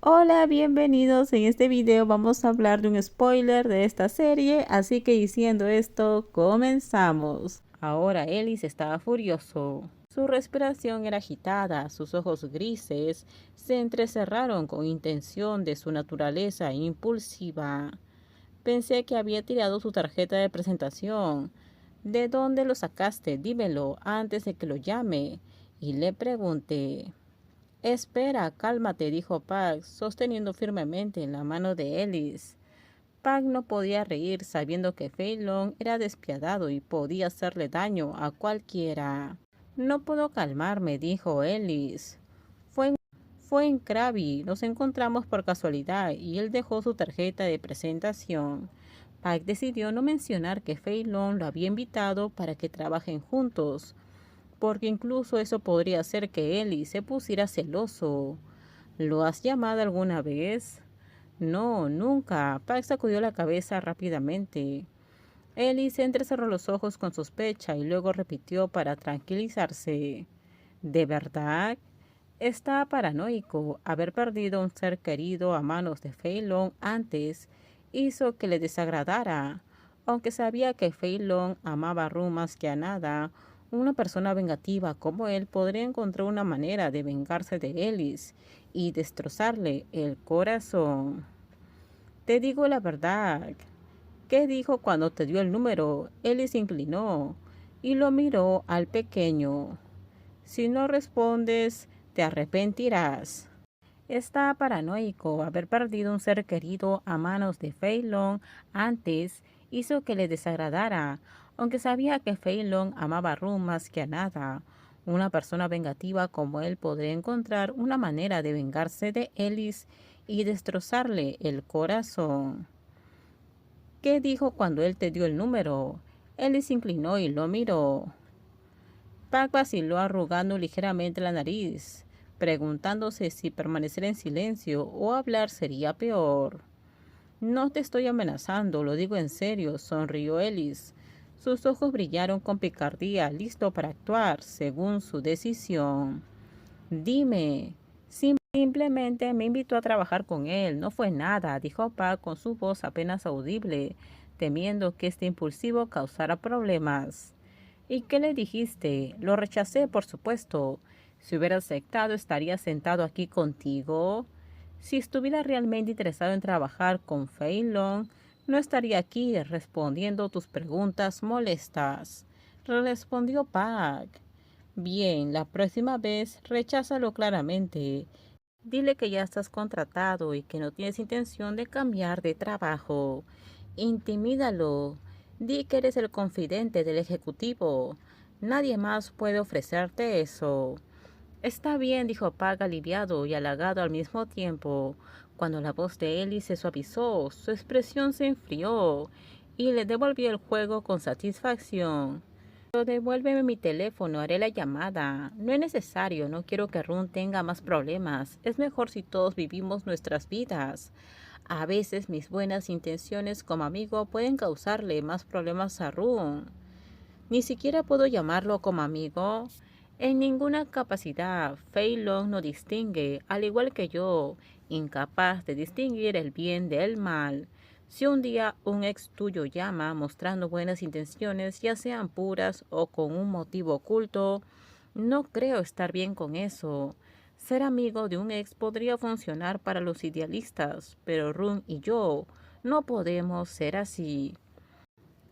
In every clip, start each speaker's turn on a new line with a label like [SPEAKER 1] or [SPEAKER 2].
[SPEAKER 1] Hola, bienvenidos. En este video vamos a hablar de un spoiler de esta serie, así que diciendo esto, comenzamos. Ahora Ellis estaba furioso. Su respiración era agitada, sus ojos grises se entrecerraron con intención de su naturaleza impulsiva. Pensé que había tirado su tarjeta de presentación. ¿De dónde lo sacaste? Dímelo antes de que lo llame. Y le pregunté. Espera, cálmate, dijo Pac, sosteniendo firmemente la mano de Ellis. Pac no podía reír sabiendo que Fei Long era despiadado y podía hacerle daño a cualquiera. No puedo calmarme, dijo Ellis. Fue en Krabi, nos encontramos por casualidad y él dejó su tarjeta de presentación. Pac decidió no mencionar que Fei Long lo había invitado para que trabajen juntos, porque incluso eso podría hacer que Ellie se pusiera celoso. ¿Lo has llamado alguna vez? No, nunca. Pac sacudió la cabeza rápidamente. Ellie se entrecerró los ojos con sospecha y luego repitió para tranquilizarse. ¿De verdad? Está paranoico. Haber perdido a un ser querido a manos de Fei Long antes hizo que le desagradara. Aunque sabía que Fei Long amaba a Ru más que a nada, una persona vengativa como él podría encontrar una manera de vengarse de Ellis y destrozarle el corazón. Te digo la verdad. ¿Qué dijo cuando te dio el número? Ellis se inclinó y lo miró al pequeño. Si no respondes, te arrepentirás. Está paranoico. Haber perdido un ser querido a manos de Fei Long antes hizo que le desagradara, aunque sabía que Fei Long amaba a Ru más que a nada. Una persona vengativa como él podría encontrar una manera de vengarse de Ellis y destrozarle el corazón. ¿Qué dijo cuando él te dio el número? Ellis se inclinó y lo miró. Pac vaciló arrugando ligeramente la nariz, preguntándose si permanecer en silencio o hablar sería peor. No te estoy amenazando, lo digo en serio, sonrió Ellis. Sus ojos brillaron con picardía, listo para actuar según su decisión. Dime. Simplemente me invitó a trabajar con él, no fue nada, dijo Pac con su voz apenas audible, temiendo que este impulsivo causara problemas. ¿Y qué le dijiste? Lo rechacé, por supuesto. Si hubiera aceptado, estaría sentado aquí contigo. Si estuviera realmente interesado en trabajar con Fei Long, no estaría aquí respondiendo tus preguntas molestas. Respondió Pac. Bien, la próxima vez recházalo claramente. Dile que ya estás contratado y que no tienes intención de cambiar de trabajo. Intimídalo. Di que eres el confidente del ejecutivo. Nadie más puede ofrecerte eso. Está bien, dijo Pac aliviado y halagado al mismo tiempo. Cuando la voz de Ellie se suavizó, su expresión se enfrió y le devolvió el juego con satisfacción. Devuélveme mi teléfono, haré la llamada. No es necesario, no quiero que Run tenga más problemas. Es mejor si todos vivimos nuestras vidas. A veces mis buenas intenciones como amigo pueden causarle más problemas a Run. Ni siquiera puedo llamarlo como amigo. En ninguna capacidad, Fei Long no distingue, al igual que yo, incapaz de distinguir el bien del mal. Si un día un ex tuyo llama mostrando buenas intenciones, ya sean puras o con un motivo oculto, no creo estar bien con eso. Ser amigo de un ex podría funcionar para los idealistas, pero Run y yo no podemos ser así.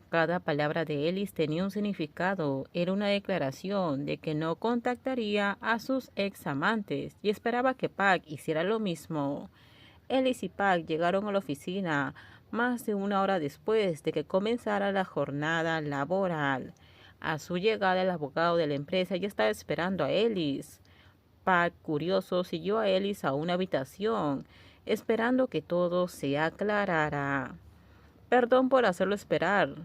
[SPEAKER 1] Cada palabra de Ellis tenía un significado, era una declaración de que no contactaría a sus ex amantes y esperaba que Pac hiciera lo mismo. Ellis y Pac llegaron a la oficina más de una hora después de que comenzara la jornada laboral. A su llegada, el abogado de la empresa ya estaba esperando a Ellis. Pac, curioso, siguió a Ellis a una habitación, esperando que todo se aclarara. Perdón por hacerlo esperar.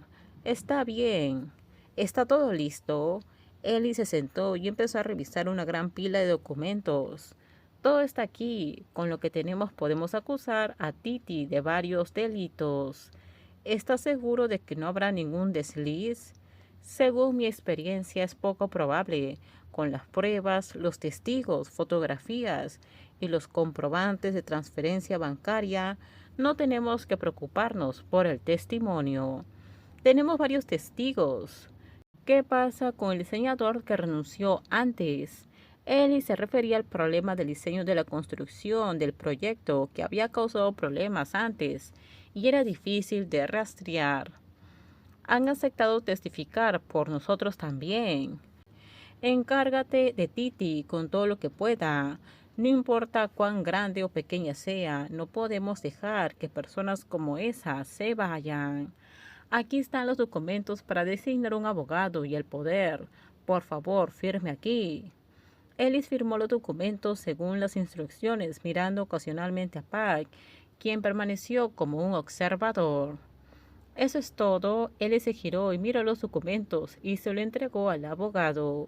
[SPEAKER 1] Está bien. ¿Está todo listo? Ellie se sentó y empezó a revisar una gran pila de documentos. Todo está aquí. Con lo que tenemos podemos acusar a Titi de varios delitos. ¿Estás seguro de que no habrá ningún desliz? Según mi experiencia es poco probable. con las pruebas, los testigos, fotografías y los comprobantes de transferencia bancaria, no tenemos que preocuparnos por el testimonio. Tenemos varios testigos. ¿Qué pasa con el diseñador que renunció antes? Eli se refería al problema del diseño de la construcción del proyecto que había causado problemas antes y era difícil de rastrear. Han aceptado testificar por nosotros también. Encárgate de Titi con todo lo que pueda. No importa cuán grande o pequeña sea, no podemos dejar que personas como esa se vayan. Aquí están los documentos para designar un abogado y el poder. Por favor, firme aquí. Ellis firmó los documentos según las instrucciones, mirando ocasionalmente a Pac, quien permaneció como un observador. Eso es todo. Ellis se giró y miró los documentos y se lo entregó al abogado.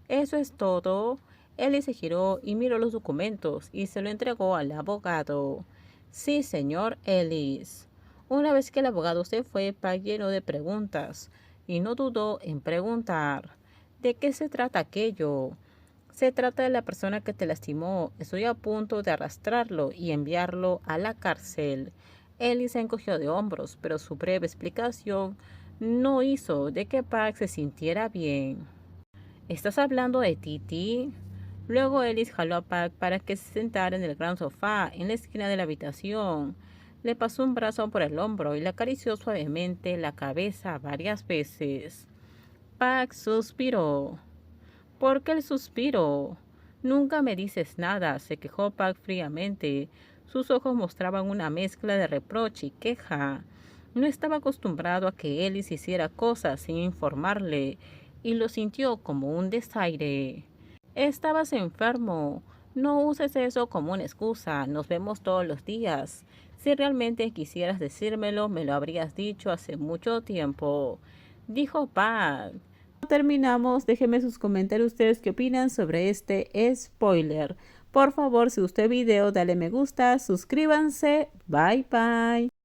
[SPEAKER 1] Eso es todo. Ellis se giró y miró los documentos y se lo entregó al abogado. Sí, señor Ellis. Una vez que el abogado se fue, Pac llenó de preguntas y no dudó en preguntar: ¿de qué se trata aquello? Se trata de la persona que te lastimó. Estoy a punto de arrastrarlo y enviarlo a la cárcel. Ellis se encogió de hombros, pero su breve explicación no hizo de que Pac se sintiera bien. ¿Estás hablando de Titi? Luego Ellis jaló a Pac para que se sentara en el gran sofá en la esquina de la habitación. Le pasó un brazo por el hombro y le acarició suavemente la cabeza varias veces. Pac suspiró. ¿Por qué el suspiro? Nunca me dices nada, se quejó Pac fríamente. Sus ojos mostraban una mezcla de reproche y queja. No estaba acostumbrado a que Ellis hiciera cosas sin informarle, y lo sintió como un desaire. Estabas enfermo. No uses eso como una excusa. Nos vemos todos los días. Si realmente quisieras decírmelo, me lo habrías dicho hace mucho tiempo, dijo Pac. Terminamos. Déjenme sus comentarios ustedes qué opinan sobre este spoiler. Por favor, si gustó el video, dale me gusta, suscríbanse. Bye bye.